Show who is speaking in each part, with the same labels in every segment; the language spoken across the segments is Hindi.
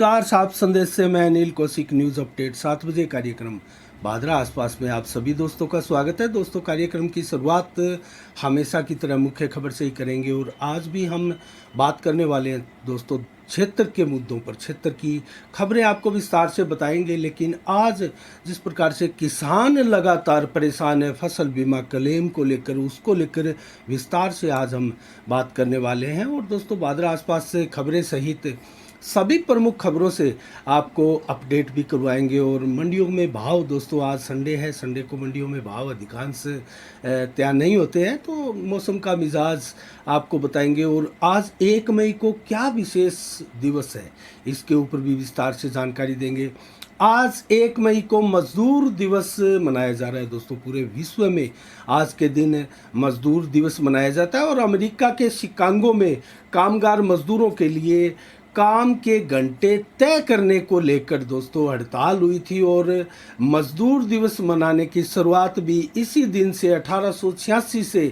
Speaker 1: नमस्कार। सात संदेश से मैं अनिल कौशिक। न्यूज़ अपडेट 7 बजे कार्यक्रम भादरा आसपास में आप सभी दोस्तों का स्वागत है। दोस्तों, कार्यक्रम की शुरुआत हमेशा की तरह मुख्य खबर से ही करेंगे और आज भी हम बात करने वाले हैं दोस्तों क्षेत्र के मुद्दों पर। क्षेत्र की खबरें आपको विस्तार से बताएंगे, लेकिन आज जिस प्रकार से किसान लगातार परेशान है फसल बीमा क्लेम को लेकर, उसको लेकर विस्तार से आज हम बात करने वाले हैं। और दोस्तों, भादरा आसपास से खबरें सहित सभी प्रमुख खबरों से आपको अपडेट भी करवाएंगे। और मंडियों में भाव, दोस्तों आज संडे है, संडे को मंडियों में भाव अधिकांश तैयार नहीं होते हैं, तो मौसम का मिजाज आपको बताएंगे। और आज 1 मई को क्या विशेष दिवस है, इसके ऊपर भी विस्तार से जानकारी देंगे। आज 1 मई को मजदूर दिवस मनाया जा रहा है दोस्तों। पूरे विश्व में आज के दिन मजदूर दिवस मनाया जाता है और अमेरिका के शिकागो में कामगार मजदूरों के लिए काम के घंटे तय करने को लेकर दोस्तों हड़ताल हुई थी। और मजदूर दिवस मनाने की शुरुआत भी इसी दिन से 1886 से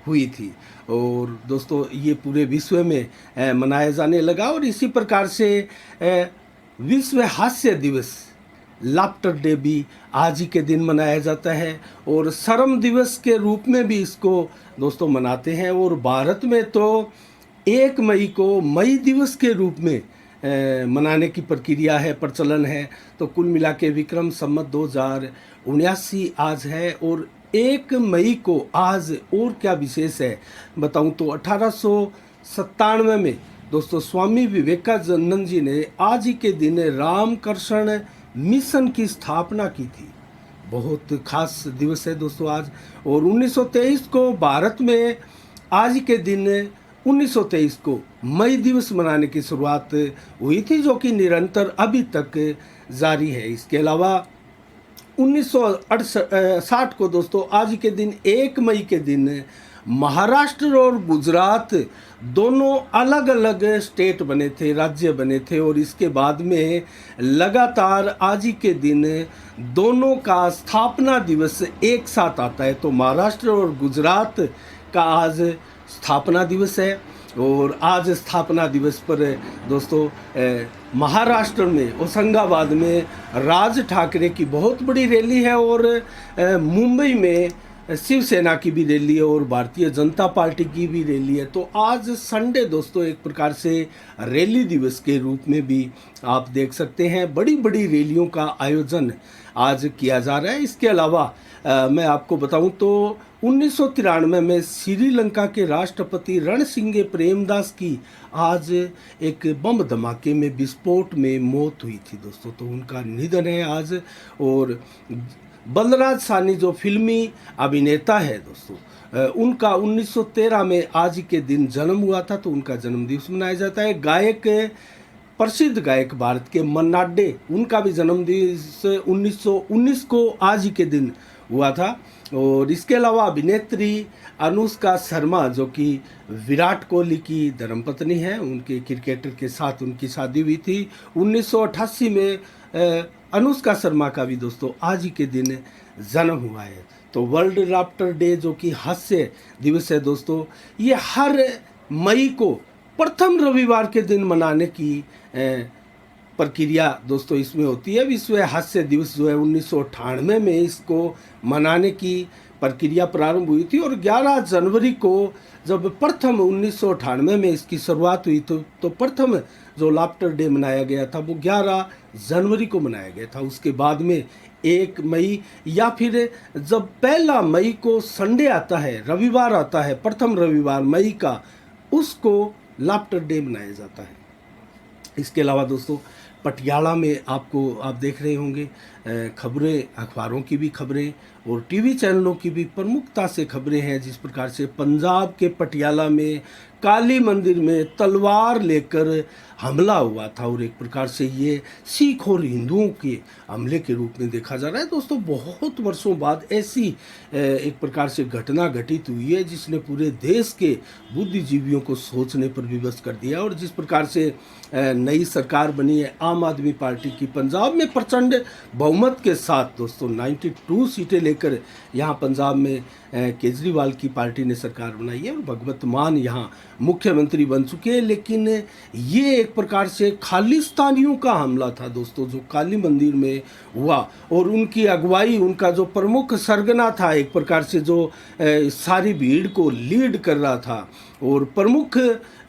Speaker 1: हुई थी। और दोस्तों, ये पूरे विश्व में मनाया जाने लगा। और इसी प्रकार से विश्व हास्य दिवस, लाफ्टर डे, भी आज ही के दिन मनाया जाता है। और श्रम दिवस के रूप में भी इसको दोस्तों मनाते हैं। और भारत में तो 1 मई को मई दिवस के रूप में मनाने की प्रक्रिया है, प्रचलन है। तो कुल मिला के विक्रम संवत 2079 आज है। और 1 मई को आज और क्या विशेष है बताऊं तो 1897 में दोस्तों स्वामी विवेकानंद जी ने आज ही के दिन रामकृष्ण मिशन की स्थापना की थी। बहुत खास दिवस है दोस्तों आज। और 1923 को भारत में आज ही के दिन 1923 को मई दिवस मनाने की शुरुआत हुई थी, जो कि निरंतर अभी तक जारी है। इसके अलावा 1968 को दोस्तों आज के दिन 1 मई के दिन महाराष्ट्र और गुजरात दोनों अलग अलग स्टेट बने थे, राज्य बने थे। और इसके बाद में लगातार आज ही के दिन दोनों का स्थापना दिवस एक साथ आता है। तो महाराष्ट्र और गुजरात का आज स्थापना दिवस है। और आज स्थापना दिवस पर दोस्तों महाराष्ट्र में होशंगाबाद में राज ठाकरे की बहुत बड़ी रैली है। और मुंबई में शिवसेना की भी रैली है और भारतीय जनता पार्टी की भी रैली है। तो आज संडे दोस्तों एक प्रकार से रैली दिवस के रूप में भी आप देख सकते हैं। बड़ी बड़ी रैलियों का आयोजन आज किया जा रहा है। इसके अलावा मैं आपको बताऊं तो 1993 में श्रीलंका के राष्ट्रपति रणसिंगे प्रेमदास की आज एक बम धमाके में विस्फोट में मौत हुई थी दोस्तों। तो उनका निधन है आज। और बलराज साहनी जो फिल्मी अभिनेता है दोस्तों, उनका 1913 में आज के दिन जन्म हुआ था, तो उनका जन्म दिवस मनाया जाता है। गायक, प्रसिद्ध गायक भारत के मन्ना डे, उनका भी जन्म दिवस 1919 को आज ही के दिन हुआ था। और इसके अलावा अभिनेत्री अनुष्का शर्मा, जो कि विराट कोहली की धर्मपत्नी है, उनके क्रिकेटर के साथ उनकी शादी हुई थी 1988 में। अनुष्का शर्मा का भी दोस्तों आज ही के दिन जन्म हुआ है। तो वर्ल्ड लाफ्टर डे, जो कि हास्य दिवस है दोस्तों, ये हर मई को प्रथम रविवार के दिन मनाने की प्रक्रिया दोस्तों इसमें होती है। विश्व हास्य दिवस जो है 1998 में इसको मनाने की प्रक्रिया प्रारंभ हुई थी। और 11 जनवरी को जब प्रथम 1998 में इसकी शुरुआत हुई तो प्रथम जो लाफ्टर डे मनाया गया था वो 11 जनवरी को मनाया गया था। उसके बाद में 1 मई या फिर जब 1 मई को संडे आता है, रविवार आता है, प्रथम रविवार मई का, उसको लाफ्टर डे मनाया जाता है। इसके अलावा दोस्तों पटियाला में आप देख रहे होंगे खबरें, अखबारों की भी खबरें और टीवी चैनलों की भी प्रमुखता से खबरें हैं। जिस प्रकार से पंजाब के पटियाला में काली मंदिर में तलवार लेकर हमला हुआ था और एक प्रकार से ये सिख और हिंदुओं के हमले के रूप में देखा जा रहा है दोस्तों। बहुत वर्षों बाद ऐसी एक प्रकार से घटना घटित हुई है जिसने पूरे देश के बुद्धिजीवियों को सोचने पर विवश कर दिया। और जिस प्रकार से नई सरकार बनी है, आम आदमी पार्टी की पंजाब में प्रचंड बहुमत के साथ दोस्तों 92 सीटें लेकर यहाँ पंजाब में केजरीवाल की पार्टी ने सरकार बनाई है और भगवत मान यहाँ मुख्यमंत्री बन चुके हैं। लेकिन ये एक प्रकार से खालिस्तानियों का हमला था दोस्तों, जो काली मंदिर में हुआ, और उनकी अगुवाई उनका जो प्रमुख सरगना था एक प्रकार से, जो सारी भीड़ को लीड कर रहा था और प्रमुख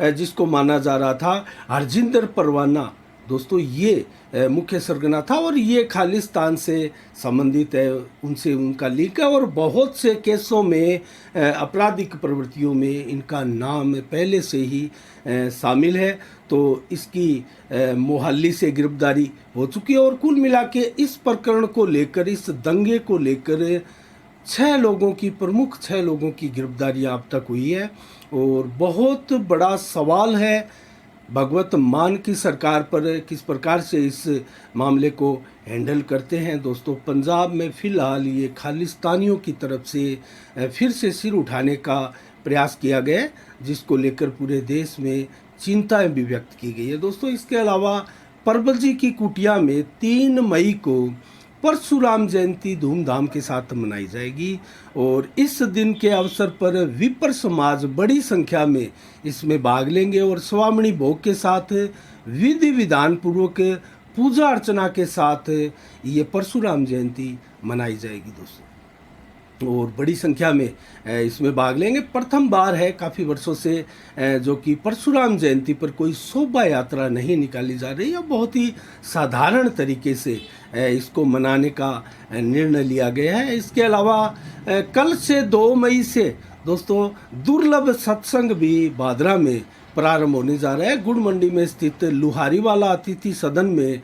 Speaker 1: जिसको माना जा रहा था हरजिंदर परवाना दोस्तों, ये मुख्य सरगना था और ये खालिस्तान से संबंधित है, उनसे उनका लिंक है और बहुत से केसों में आपराधिक प्रवृत्तियों में इनका नाम पहले से ही शामिल है। तो इसकी मोहाली से गिरफ्तारी हो चुकी है और कुल मिला के इस प्रकरण को लेकर, इस दंगे को लेकर प्रमुख 6 लोगों की गिरफ्तारियां अब तक हुई है और बहुत बड़ा सवाल है भगवत मान की सरकार पर किस प्रकार से इस मामले को हैंडल करते हैं दोस्तों। पंजाब में फ़िलहाल ये खालिस्तानियों की तरफ से फिर से सिर उठाने का प्रयास किया गया, जिसको लेकर पूरे देश में चिंताएं भी व्यक्त की गई है दोस्तों। इसके अलावा परबल जी की कुटिया में 3 मई को परशुराम जयंती धूमधाम के साथ मनाई जाएगी और इस दिन के अवसर पर विपर समाज बड़ी संख्या में इसमें भाग लेंगे और स्वामिनी भोग के साथ विधि विधान पूर्वक पूजा अर्चना के साथ ये परशुराम जयंती मनाई जाएगी दोस्तों और बड़ी संख्या में इसमें भाग लेंगे। प्रथम बार है काफ़ी वर्षों से जो कि परशुराम जयंती पर कोई शोभा यात्रा नहीं निकाली जा रही है, बहुत ही साधारण तरीके से इसको मनाने का निर्णय लिया गया है। इसके अलावा कल से 2 मई से दोस्तों दुर्लभ सत्संग भी भादरा में प्रारंभ होने जा रहा है। गुड़ मंडी में स्थित लुहारीवाला अतिथि सदन में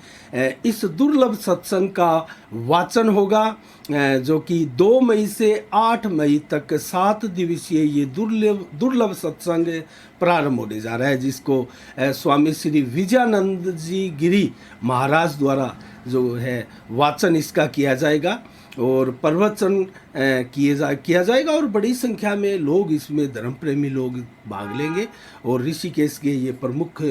Speaker 1: इस दुर्लभ सत्संग का वाचन होगा, जो कि 2 मई से 8 मई तक 7 दिवसीय ये दुर्लभ सत्संग प्रारंभ होने जा रहा है, जिसको स्वामी श्री विजयानंद जी गिरी महाराज द्वारा जो है वाचन इसका किया जाएगा और प्रवचन किया जाएगा और बड़ी संख्या में लोग इसमें धर्म प्रेमी लोग भाग लेंगे और ऋषिकेश के ये प्रमुख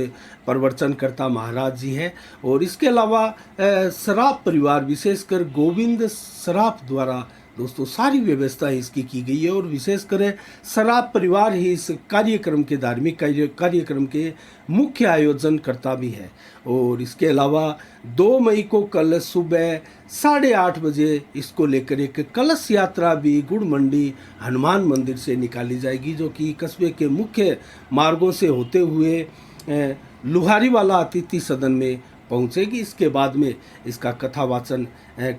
Speaker 1: प्रवचनकर्ता महाराज जी हैं। और इसके अलावा सराफ परिवार विशेषकर गोविंद सराफ द्वारा दोस्तों सारी व्यवस्था इसकी की गई है और विशेषकर सराफ परिवार ही इस कार्यक्रम के धार्मिक कार्यक्रम के मुख्य आयोजनकर्ता भी है। और इसके अलावा 2 मई को कल सुबह 8:30 बजे इसको लेकर एक कलश यात्रा भी गुड़ मंडी हनुमान मंदिर से निकाली जाएगी, जो कि कस्बे के मुख्य मार्गों से होते हुए लुहारीवाला अतिथि सदन में पहुंचेगी। इसके बाद में इसका कथा वाचन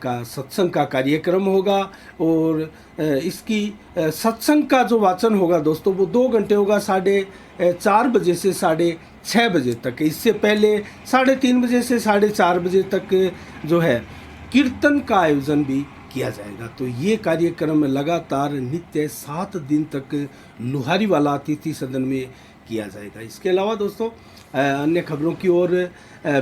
Speaker 1: का सत्संग का कार्यक्रम होगा और इसकी सत्संग का जो वाचन होगा दोस्तों वो 2 घंटे होगा, 4:30 बजे से 6:30 बजे तक। इससे पहले 3:30 बजे से 4:30 बजे तक जो है कीर्तन का आयोजन भी किया जाएगा। तो ये कार्यक्रम लगातार नित्य 7 दिन तक लुहारीवाला अतिथि सदन में किया जाएगा। इसके अलावा दोस्तों अन्य खबरों की ओर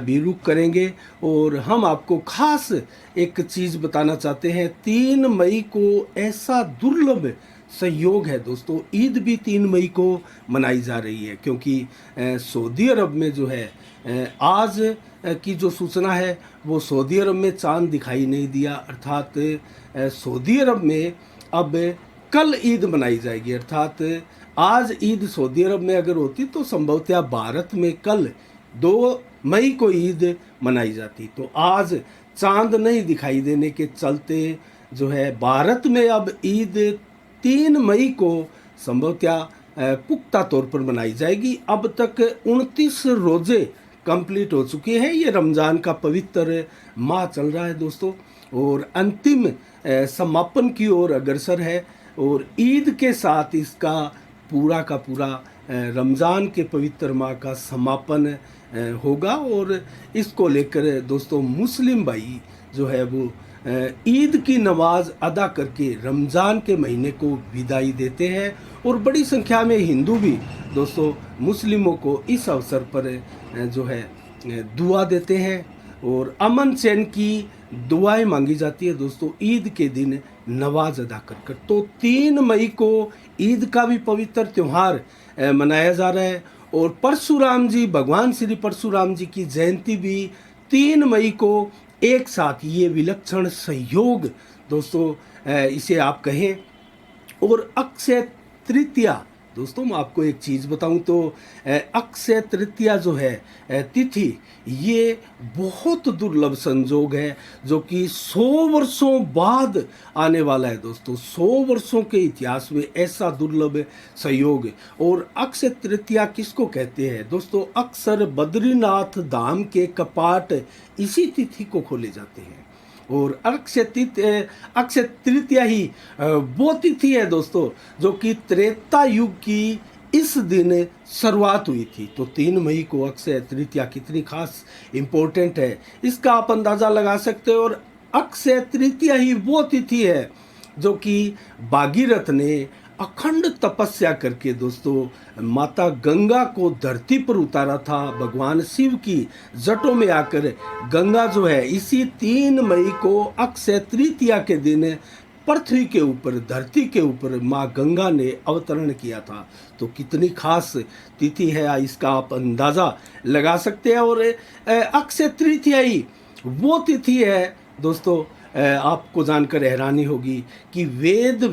Speaker 1: भी रुख करेंगे और हम आपको खास एक चीज़ बताना चाहते हैं। 3 मई को ऐसा दुर्लभ संयोग है दोस्तों, ईद भी 3 मई को मनाई जा रही है, क्योंकि सऊदी अरब में जो है आज की जो सूचना है वो सऊदी अरब में चांद दिखाई नहीं दिया, अर्थात सऊदी अरब में अब कल ईद मनाई जाएगी। अर्थात आज ईद सऊदी अरब में अगर होती तो संभवतः भारत में कल 2 मई को ईद मनाई जाती। तो आज चांद नहीं दिखाई देने के चलते जो है भारत में अब ईद 3 मई को संभवतः पुख्ता तौर पर मनाई जाएगी। अब तक 29 रोजे कंप्लीट हो चुके हैं। ये रमज़ान का पवित्र माह चल रहा है दोस्तों और अंतिम समापन की ओर अग्रसर है और ईद के साथ इसका पूरा का पूरा रमज़ान के पवित्र माह का समापन होगा। और इसको लेकर दोस्तों मुस्लिम भाई जो है वो ईद की नमाज अदा करके रमज़ान के महीने को विदाई देते हैं और बड़ी संख्या में हिंदू भी दोस्तों मुस्लिमों को इस अवसर पर जो है दुआ देते हैं और अमन चैन की दुआएं मांगी जाती है दोस्तों ईद के दिन नमाज अदा कर। तो 3 मई को ईद का भी पवित्र त्यौहार मनाया जा रहा है और परशुराम जी, भगवान श्री परशुराम जी की जयंती भी 3 मई को एक साथ ये विलक्षण संयोग दोस्तों इसे आप कहें। और अक्षय तृतीया दोस्तों, मैं आपको एक चीज़ बताऊं तो अक्षय तृतीया जो है तिथि, ये बहुत दुर्लभ संजोग है जो कि 100 वर्षों बाद आने वाला है दोस्तों। 100 वर्षों के इतिहास में ऐसा दुर्लभ संयोग। और अक्षय तृतीया किसको कहते हैं दोस्तों? अक्सर बद्रीनाथ धाम के कपाट इसी तिथि को खोले जाते हैं। और अक्षय तृतीया ही वो तिथि है दोस्तों जो कि त्रेता युग की इस दिन शुरुआत हुई थी। तो 3 मई को अक्षय तृतीया कितनी खास इम्पोर्टेंट है, इसका आप अंदाज़ा लगा सकते हो। और अक्षय तृतीया ही वो तिथि है जो कि भागीरथ ने अखंड तपस्या करके दोस्तों माता गंगा को धरती पर उतारा था। भगवान शिव की जटों में आकर गंगा जो है इसी 3 मई को अक्षय तृतीया के दिन पृथ्वी के ऊपर, धरती के ऊपर माँ गंगा ने अवतरण किया था। तो कितनी खास तिथि है इसका आप अंदाज़ा लगा सकते हैं। और अक्षय तृतीया ही वो तिथि है दोस्तों, आपको जानकर हैरानी होगी कि वेद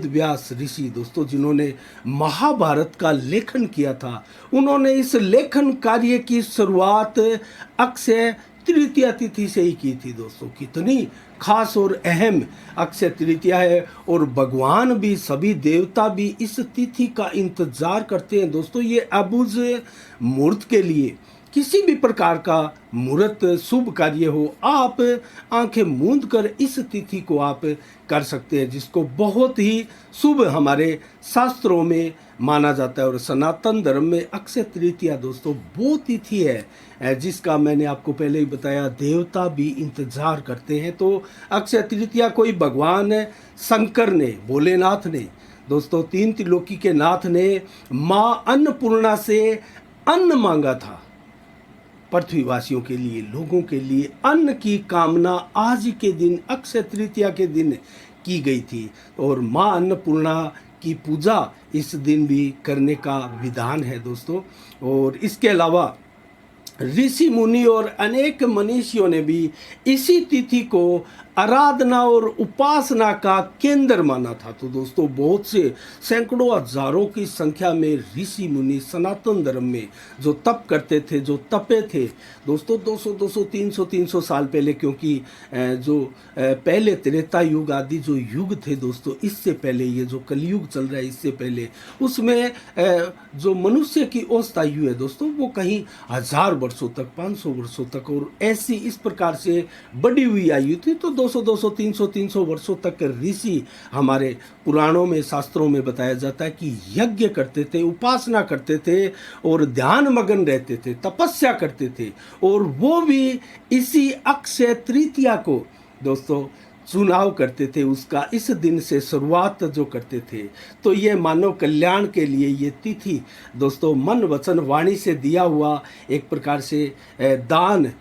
Speaker 1: व्यास ऋषि दोस्तों, जिन्होंने महाभारत का लेखन किया था, उन्होंने इस लेखन कार्य की शुरुआत अक्षय तृतीया तिथि से ही की थी दोस्तों। कितनी खास और अहम अक्षय तृतीया है। और भगवान भी, सभी देवता भी इस तिथि का इंतजार करते हैं दोस्तों। ये अबुझ मुहूर्त के लिए किसी भी प्रकार का मुहूर्त शुभ कार्य हो, आप आंखें मूंद कर इस तिथि को आप कर सकते हैं, जिसको बहुत ही शुभ हमारे शास्त्रों में माना जाता है। और सनातन धर्म में अक्षय तृतीया दोस्तों वो तिथि है जिसका मैंने आपको पहले ही बताया, देवता भी इंतजार करते हैं। तो अक्षय तृतीया कोई भगवान शंकर ने, भोलेनाथ ने दोस्तों, 3 त्रिलोकी के नाथ ने माँ अन्नपूर्णा से अन्न मांगा था पृथ्वीवासियों के लिए, लोगों के लिए अन्न की कामना आज के दिन अक्षय तृतीया के दिन की गई थी। और माँ अन्नपूर्णा की पूजा इस दिन भी करने का विधान है दोस्तों। और इसके अलावा ऋषि मुनि और अनेक मनीषियों ने भी इसी तिथि को आराधना और उपासना का केंद्र माना था। तो दोस्तों बहुत से सैकड़ों हजारों की संख्या में ऋषि मुनि सनातन धर्म में जो तप करते थे, जो तपे थे दोस्तों 200 300 साल पहले, क्योंकि जो पहले त्रेता युग आदि जो युग थे दोस्तों, इससे पहले ये जो कलयुग चल रहा है इससे पहले, उसमें जो मनुष्य की औसत आयु है दोस्तों वो कहीं 1000 वर्षों तक, 500 वर्षों तक और ऐसी इस प्रकार से बढ़ी हुई आयु थी। तो 200 300 वर्षों तक ऋषि हमारे पुराणों में, शास्त्रों में बताया जाता है कि यज्ञ करते थे, उपासना करते थे और ध्यान मग्न रहते थे, तपस्या करते थे। और वो भी इसी अक्षय तृतीया को दोस्तों चुनाव करते थे, उसका इस दिन से शुरुआत जो करते थे। तो ये मानव कल्याण के लिए ये तिथि दोस्तों मन वचन वाणी से दिया हुआ एक प्रकार से दान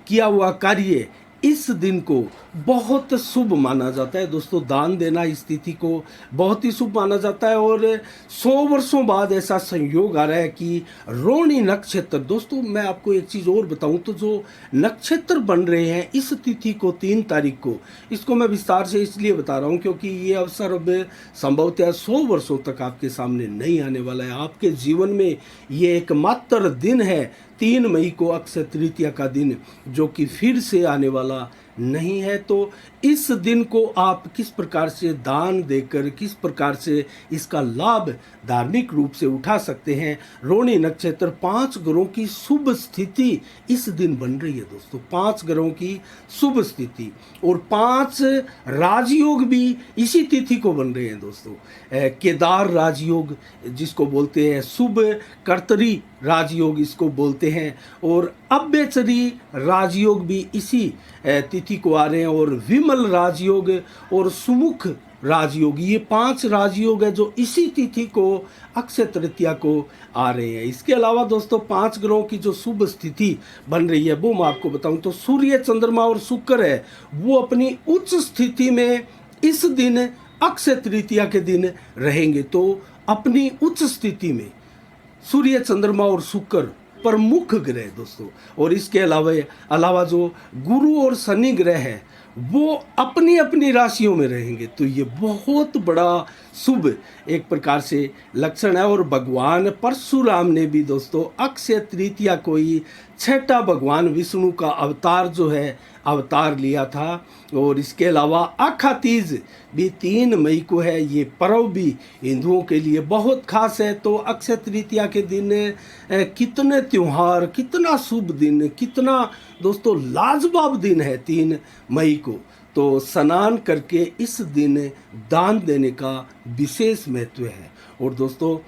Speaker 1: किया हुआ कार्य इस दिन को बहुत शुभ माना जाता है दोस्तों। दान देना इस तिथि को बहुत ही शुभ माना जाता है। और 100 वर्षों बाद ऐसा संयोग आ रहा है कि रोहिणी नक्षत्र, दोस्तों मैं आपको एक चीज़ और बताऊं तो जो नक्षत्र बन रहे हैं इस तिथि को 3 तारीख को, इसको मैं विस्तार से इसलिए बता रहा हूं क्योंकि ये अवसर अब संभवतः 100 वर्षों तक आपके सामने नहीं आने वाला है। आपके जीवन में ये एकमात्र दिन है 3 मई को अक्षय तृतीया का दिन, जो कि फिर से आने वाला नहीं है। तो इस दिन को आप किस प्रकार से दान देकर, किस प्रकार से इसका लाभ धार्मिक रूप से उठा सकते हैं। रोहिणी नक्षत्र 5 ग्रहों की शुभ स्थिति इस दिन बन रही है दोस्तों, 5 ग्रहों की शुभ स्थिति और 5 राजयोग भी इसी तिथि को बन रहे हैं दोस्तों। केदार राजयोग जिसको बोलते हैं, शुभ कर्तरी राजयोग इसको बोलते हैं, और अव्यचरी राजयोग भी इसी तिथि को आ रहे हैं, और विमल राजयोग और सुमुख राजयोग, ये 5 राजयोग है जो इसी तिथि को अक्षय तृतीया को आ रहे हैं। इसके अलावा दोस्तों 5 ग्रहों की जो शुभ स्थिति बन रही है वो मैं आपको बताऊं तो सूर्य, चंद्रमा और शुक्र है वो अपनी उच्च स्थिति में इस दिन अक्षय तृतीया के दिन रहेंगे। तो अपनी उच्च स्थिति में सूर्य, चंद्रमा और शुक्र प्रमुख ग्रह दोस्तों। और इसके अलावा जो गुरु और शनि ग्रह है वो अपनी अपनी राशियों में रहेंगे, तो ये बहुत बड़ा शुभ एक प्रकार से लक्षण है। और भगवान परशुराम ने भी दोस्तों अक्षय तृतीया को ही छठा भगवान विष्णु का अवतार जो है अवतार लिया था। और इसके अलावा अखा तीज भी 3 मई को है। ये पर्व भी हिंदुओं के लिए बहुत खास है। तो अक्षय तृतीया के दिन कितने त्यौहार, कितना शुभ दिन, कितना दोस्तों लाजवाब दिन है 3 मई को। तो स्नान करके इस दिन दान देने का विशेष महत्व है। और दोस्तों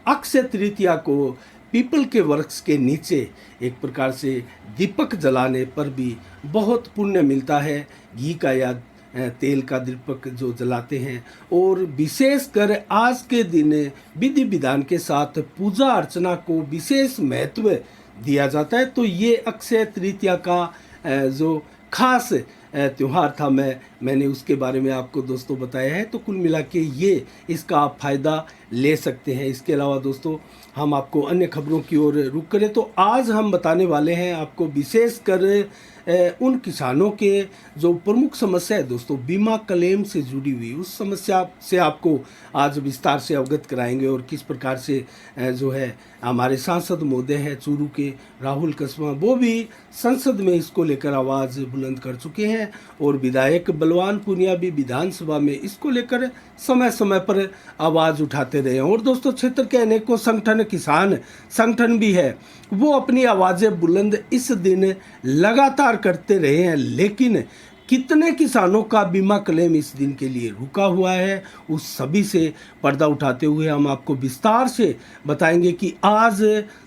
Speaker 1: अक्षय तृतीया को पीपल के वृक्ष के नीचे एक प्रकार से दीपक जलाने पर भी बहुत पुण्य मिलता है। घी का या तेल का दीपक जो जलाते हैं, और विशेषकर आज के दिन विधि विधान के साथ पूजा अर्चना को विशेष महत्व दिया जाता है। तो ये अक्षय तृतीया का जो खास त्यौहार था मैंने उसके बारे में आपको दोस्तों बताया है। तो कुल मिला के ये इसका आप फ़ायदा ले सकते हैं। इसके अलावा दोस्तों हम आपको अन्य खबरों की ओर रुख करें तो आज हम बताने वाले हैं आपको विशेषकर उन किसानों के जो प्रमुख समस्या है दोस्तों बीमा क्लेम से जुड़ी हुई, उस समस्या से आपको आज विस्तार से अवगत कराएंगे। और किस प्रकार से जो है हमारे सांसद महोदय हैं चूरू के राहुल कसवा, वो भी संसद में इसको लेकर आवाज़ बुलंद कर चुके हैं। और विधायक बलवान पुनिया भी विधानसभा में इसको लेकर समय समय पर आवाज़ उठाते रहे हैं। और दोस्तों क्षेत्र के अनेकों संगठन, किसान संगठन भी है, वो अपनी आवाज़ें बुलंद इस दिन लगातार करते रहे हैं। लेकिन कितने किसानों का बीमा क्लेम इस दिन के लिए रुका हुआ है, उस सभी से पर्दा उठाते हुए हम आपको विस्तार से बताएंगे कि आज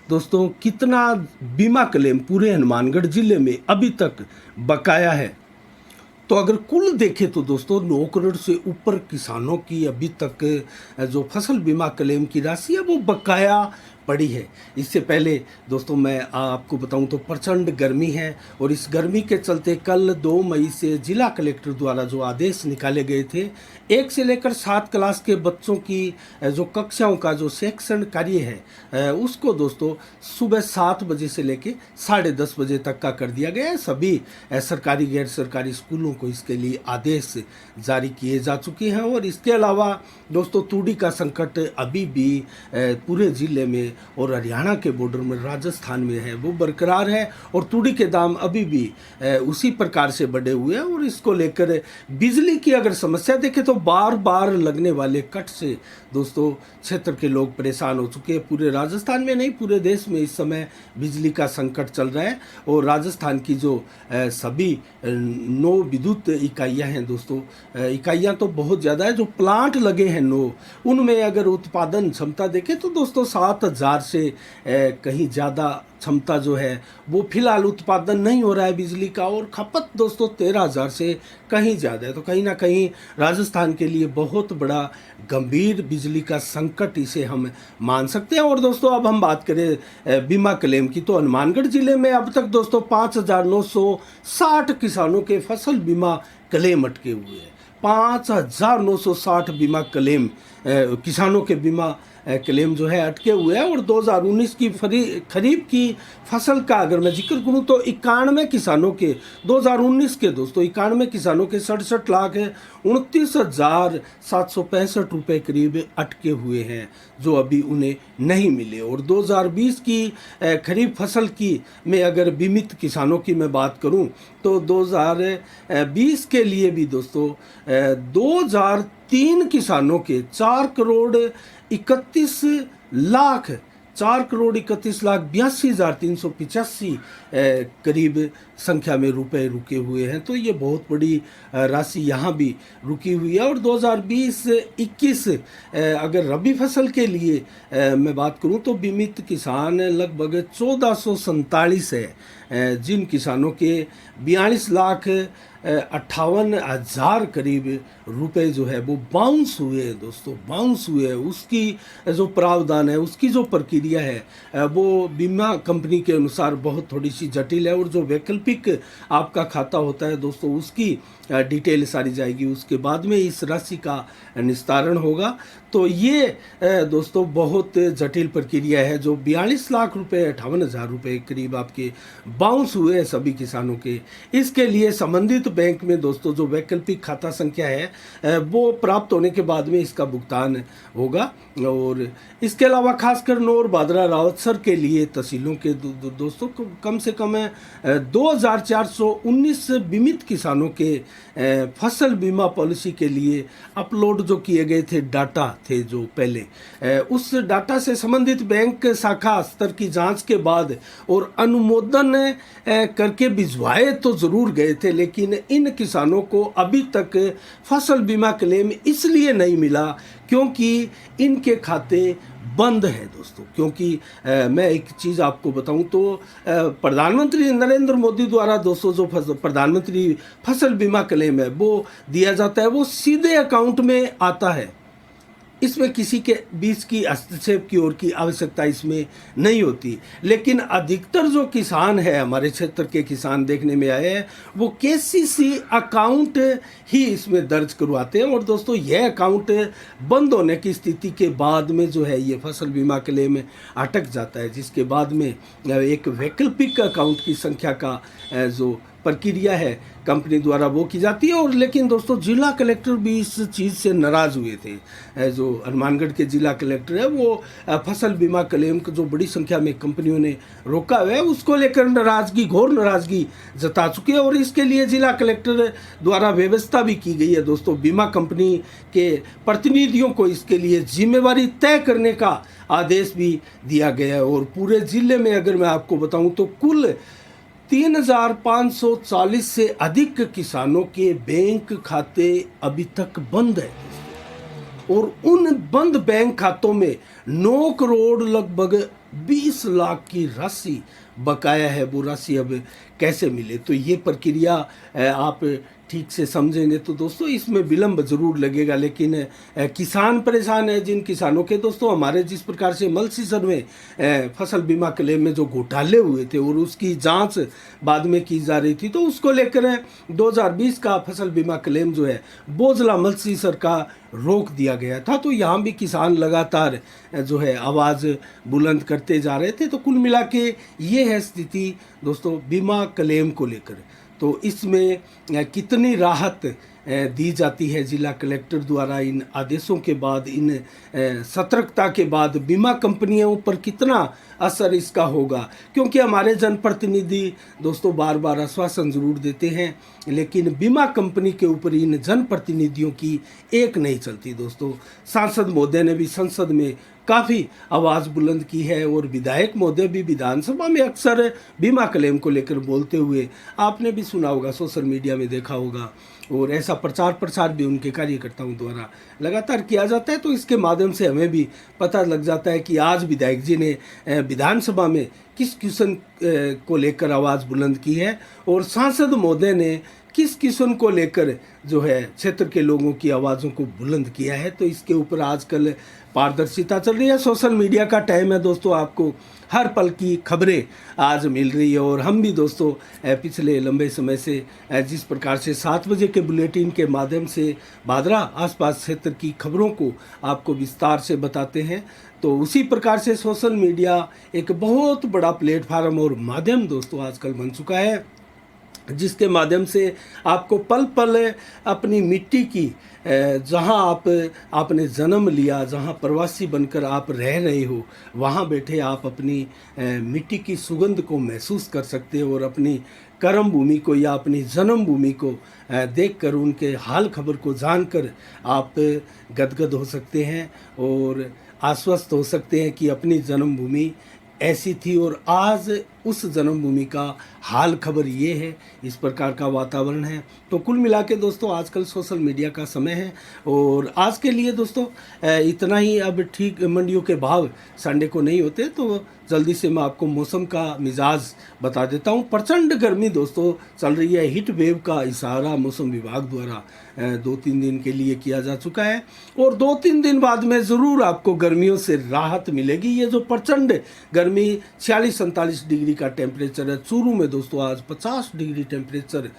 Speaker 1: दोस्तों कितना बीमा क्लेम पूरे हनुमानगढ़ जिले में अभी तक बकाया है। तो अगर कुल देखें तो दोस्तों 9 करोड़ से ऊपर किसानों की अभी तक जो फसल बीमा क्लेम की राशि है वो बकाया पड़ी है। इससे पहले दोस्तों मैं आपको बताऊं तो प्रचंड गर्मी है, और इस गर्मी के चलते कल 2 मई से जिला कलेक्टर द्वारा जो आदेश निकाले गए थे 1 से लेकर 7 क्लास के बच्चों की जो कक्षाओं का जो सेक्शन कार्य है उसको दोस्तों सुबह 7 बजे से लेकर 10:30 बजे तक का कर दिया गया है। सभी सरकारी गैर सरकारी स्कूलों को इसके लिए आदेश जारी किए जा चुके हैं। और इसके अलावा दोस्तों तूड़ी का संकट अभी भी पूरे ज़िले में और हरियाणा के बॉर्डर में राजस्थान में है वो बरकरार है, और तूड़ी के दाम अभी भी उसी प्रकार से बढ़े हुए हैं। और इसको लेकर बिजली की अगर समस्या देखें तो बार बार लगने वाले कट से दोस्तों क्षेत्र के लोग परेशान हो चुके हैं। पूरे राजस्थान में नहीं, पूरे देश में इस समय बिजली का संकट चल रहा है। और राजस्थान की जो सभी 9 विद्युत इकाइयाँ हैं दोस्तों, इकाइयाँ तो बहुत ज़्यादा है, जो प्लांट लगे हैं 9, उनमें अगर उत्पादन क्षमता देखें तो दोस्तों 7,000 से कहीं ज़्यादा क्षमता जो है वो फिलहाल उत्पादन नहीं हो रहा है बिजली का, और खपत दोस्तों 13,000 से कहीं ज़्यादा है। तो कहीं ना कहीं राजस्थान के लिए बहुत बड़ा गंभीर बिजली का संकट इसे हम मान सकते हैं। और दोस्तों अब हम बात करें बीमा क्लेम की, तो हनुमानगढ़ जिले में अब तक दोस्तों 5,960 किसानों के फसल बीमा क्लेम अटके हुए हैं। 5,960 बीमा क्लेम किसानों के बीमा क्लेम जो है अटके हुए हैं। और 2019 की खरीफ की फसल का अगर मैं जिक्र करूं तो 91 किसानों के 2019 के दोस्तों 91 किसानों के 67,29,765 रुपये करीब अटके हुए हैं जो अभी उन्हें नहीं मिले। और 2020 की खरीफ फसल की में अगर बीमित किसानों की मैं बात करूं तो 2020 के लिए भी दोस्तों 2003 किसानों के 4,31,82,385 करीब संख्या में रुपए रुके हुए हैं। तो ये बहुत बड़ी राशि यहाँ भी रुकी हुई है। और 2020-21 अगर रबी फसल के लिए मैं बात करूँ तो बीमित किसान लगभग 1447 है जिन किसानों के 42,58,000 करीब रुपए जो है वो बाउंस हुए हैं दोस्तों, बाउंस हुए हैं। उसकी जो प्रावधान है, उसकी जो प्रक्रिया है वो बीमा कंपनी के अनुसार बहुत थोड़ी सी जटिल है, और जो वैकल्पिक आपका खाता होता है दोस्तों उसकी डिटेल सारी जाएगी, उसके बाद में इस राशि का निस्तारण होगा। तो ये दोस्तों बहुत जटिल प्रक्रिया है। जो 42 लाख रुपए 58,000 रुपये करीब आपके बाउंस हुए हैं सभी किसानों के, इसके लिए संबंधित बैंक में दोस्तों जो वैकल्पिक खाता संख्या है वो प्राप्त होने के बाद में इसका भुगतान होगा। और इसके अलावा खासकर नौर बादरा रावतसर के लिए तहसीलों के दोस्तों कम से कम 2,419 बीमित किसानों के फसल बीमा पॉलिसी के लिए अपलोड जो किए गए थे डाटा थे जो पहले, उस डाटा से संबंधित बैंक शाखा स्तर की जांच के बाद और अनुमोदन करके भिजवाए तो ज़रूर गए थे, लेकिन इन किसानों को अभी तक फसल बीमा क्लेम इसलिए नहीं मिला क्योंकि इनके खाते बंद है दोस्तों। क्योंकि मैं एक चीज़ आपको बताऊं तो प्रधानमंत्री नरेंद्र मोदी द्वारा दोस्तों जो प्रधानमंत्री फसल बीमा क्लेम है वो दिया जाता है, वो सीधे अकाउंट में आता है। इसमें किसी के बीच की हस्तक्षेप की ओर की आवश्यकता इसमें नहीं होती। लेकिन अधिकतर जो किसान है, हमारे क्षेत्र के किसान देखने में आए हैं, वो केसीसी अकाउंट ही इसमें दर्ज करवाते हैं। और दोस्तों यह अकाउंट बंद होने की स्थिति के बाद में जो है ये फसल बीमा क्लेम अटक जाता है, जिसके बाद में एक वैकल्पिक अकाउंट की संख्या का जो प्रक्रिया है कंपनी द्वारा वो की जाती है। और लेकिन दोस्तों जिला कलेक्टर भी इस चीज़ से नाराज़ हुए थे। जो हनुमानगढ़ के जिला कलेक्टर है वो फसल बीमा क्लेम को जो बड़ी संख्या में कंपनियों ने रोका हुआ है उसको लेकर नाराज़गी, घोर नाराज़गी जता चुके हैं। और इसके लिए जिला कलेक्टर द्वारा व्यवस्था भी की गई है दोस्तों। बीमा कंपनी के प्रतिनिधियों को इसके लिए जिम्मेवारी तय करने का आदेश भी दिया गया है। और पूरे ज़िले में अगर मैं आपको बताऊँ तो कुल 3,540 से अधिक किसानों के बैंक खाते अभी तक बंद है। और उन बंद बैंक खातों में 9 करोड़ लगभग 20 लाख की राशि बकाया है। वो राशि अब कैसे मिले, तो ये प्रक्रिया आप ठीक से समझेंगे तो दोस्तों इसमें विलंब ज़रूर लगेगा। लेकिन किसान परेशान है। जिन किसानों के दोस्तों हमारे जिस प्रकार से मल सीजन में फसल बीमा क्लेम में जो घोटाले हुए थे और उसकी जांच बाद में की जा रही थी, तो उसको लेकर 2020 का फसल बीमा क्लेम जो है बोझला मल सीजन का रोक दिया गया था। तो यहाँ भी किसान लगातार जो है आवाज़ बुलंद करते जा रहे थे। तो कुल मिला के ये है स्थिति दोस्तों बीमा क्लेम को लेकर। तो इसमें कितनी राहत दी जाती है जिला कलेक्टर द्वारा इन आदेशों के बाद, इन सतर्कता के बाद बीमा कंपनियों पर कितना असर इसका होगा। क्योंकि हमारे जनप्रतिनिधि दोस्तों बार बार आश्वासन जरूर देते हैं, लेकिन बीमा कंपनी के ऊपर इन जनप्रतिनिधियों की एक नहीं चलती दोस्तों। सांसद महोदय ने भी संसद में काफ़ी आवाज़ बुलंद की है और विधायक महोदय भी विधानसभा में अक्सर बीमा क्लेम को लेकर बोलते हुए आपने भी सुना होगा, सोशल मीडिया में देखा होगा। और ऐसा प्रचार प्रसार भी उनके कार्यकर्ताओं द्वारा लगातार किया जाता है। तो इसके माध्यम से हमें भी पता लग जाता है कि आज विधायक जी ने विधानसभा में किस क्वेश्चन को लेकर आवाज़ बुलंद की है और सांसद महोदय ने किस किस्म को लेकर जो है क्षेत्र के लोगों की आवाज़ों को बुलंद किया है। तो इसके ऊपर आजकल पारदर्शिता चल रही है। सोशल मीडिया का टाइम है दोस्तों, आपको हर पल की खबरें आज मिल रही है। और हम भी दोस्तों पिछले लंबे समय से जिस प्रकार से 7 बजे के बुलेटिन के माध्यम से भादरा आसपास क्षेत्र की खबरों को आपको विस्तार से बताते हैं, तो उसी प्रकार से सोशल मीडिया एक बहुत बड़ा प्लेटफार्म और माध्यम दोस्तों आजकल बन चुका है, जिसके माध्यम से आपको पल पल अपनी मिट्टी की जहां आपने जन्म लिया, जहां प्रवासी बनकर आप रह रहे हो, वहां बैठे आप अपनी मिट्टी की सुगंध को महसूस कर सकते हो और अपनी कर्म भूमि को या अपनी जन्म भूमि को देखकर उनके हाल खबर को जानकर आप गदगद हो सकते हैं और आश्वस्त हो सकते हैं कि अपनी जन्मभूमि ऐसी थी और आज उस जन्मभूमि का हाल खबर ये है, इस प्रकार का वातावरण है। तो कुल मिला के दोस्तों आजकल सोशल मीडिया का समय है और आज के लिए दोस्तों इतना ही। अब ठीक मंडियों के भाव संडे को नहीं होते, तो जल्दी से मैं आपको मौसम का मिजाज बता देता हूँ। प्रचंड गर्मी दोस्तों चल रही है, हीट वेव का इशारा मौसम विभाग द्वारा 2-3 दिन के लिए किया जा चुका है और 2-3 दिन बाद में ज़रूर आपको गर्मियों से राहत मिलेगी। ये जो प्रचंड गर्मी 46-47 डिग्री का टेम्परेचर है, चूरू में दोस्तों आज 50 डिग्री टेम्परेचर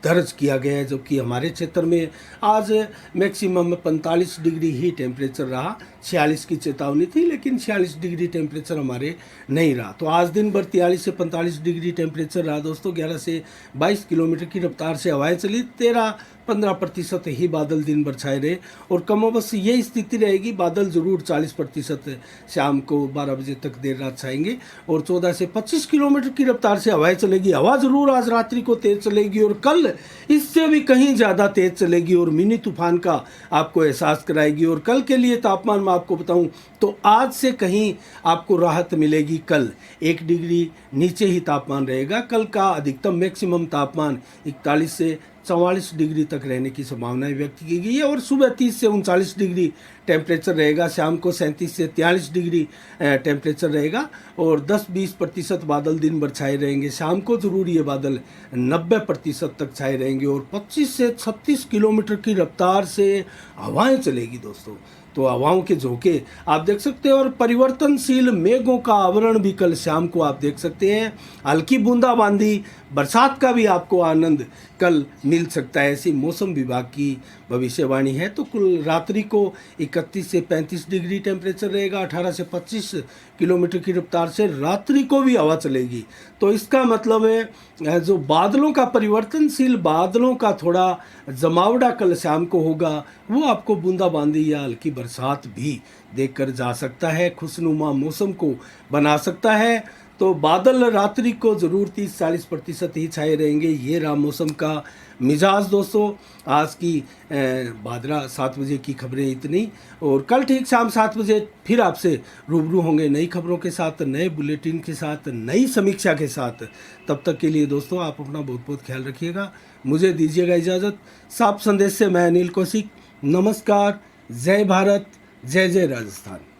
Speaker 1: दर्ज किया गया है, जबकि हमारे क्षेत्र में आज मैक्सिमम 45 डिग्री ही टेम्परेचर रहा। 46 की चेतावनी थी, लेकिन 46 डिग्री टेम्परेचर हमारे नहीं रहा। तो आज दिन भर 43 से 45 डिग्री टेम्परेचर रहा दोस्तों। 11 से 22 किलोमीटर की रफ्तार से हवाएं चली। 13-15% ही बादल दिन भर छाए रहे और कमोबश ये स्थिति रहेगी। बादल जरूर 40% शाम को 12 बजे तक देर रात छाएंगे और 14 से 25 किलोमीटर की रफ्तार से हवाएं चलेगी। हवा जरूर आज रात्रि को तेज चलेगी और कल इससे भी कहीं ज़्यादा तेज चलेगी और मिनी तूफान का आपको एहसास कराएगी। और कल के लिए तापमान मैं आपको बताऊं तो आज से कहीं आपको राहत मिलेगी। कल 1 डिग्री नीचे ही तापमान रहेगा। कल का अधिकतम मैक्सिमम तापमान 41 से 44 डिग्री तक रहने की संभावनाएं व्यक्त की गई है और सुबह 30 से 39 डिग्री टेम्परेचर रहेगा। शाम को 37 से 43 डिग्री टेम्परेचर रहेगा और 10-20% बादल दिन भर छाए रहेंगे। शाम को जरूर ये बादल 90% तक छाए रहेंगे और 25 से 36 किलोमीटर की रफ्तार से हवाएं चलेगी दोस्तों। तो हवाओं के झोंके आप देख सकते हैं और परिवर्तनशील मेघों का आवरण भी कल शाम को आप देख सकते हैं। हल्की बूंदाबांदी बरसात का भी आपको आनंद कल मिल सकता है, ऐसी मौसम विभाग की भविष्यवाणी है। तो कुल रात्रि को 31 से 35 डिग्री टेम्परेचर रहेगा। 18 से 25 किलोमीटर की रफ्तार से रात्रि को भी हवा चलेगी। तो इसका मतलब है जो बादलों का परिवर्तनशील बादलों का थोड़ा जमावड़ा कल शाम को होगा, वो आपको बूंदाबांदी या हल्की बरसात भी देखकर जा सकता है, खुशनुमा मौसम को बना सकता है। तो बादल रात्रि को ज़रूर 30-40% ही छाए रहेंगे। ये रहा मौसम का मिजाज दोस्तों। आज की भादरा 7 बजे की खबरें इतनी और कल ठीक शाम 7 बजे फिर आपसे रूबरू होंगे नई खबरों के साथ, नए बुलेटिन के साथ, नई समीक्षा के साथ। तब तक के लिए दोस्तों आप अपना बहुत बहुत ख्याल रखिएगा। मुझे दीजिएगा इजाज़त। साफ संदेश से मैं अनिल कौशिक। नमस्कार। जय भारत, जय जय राजस्थान।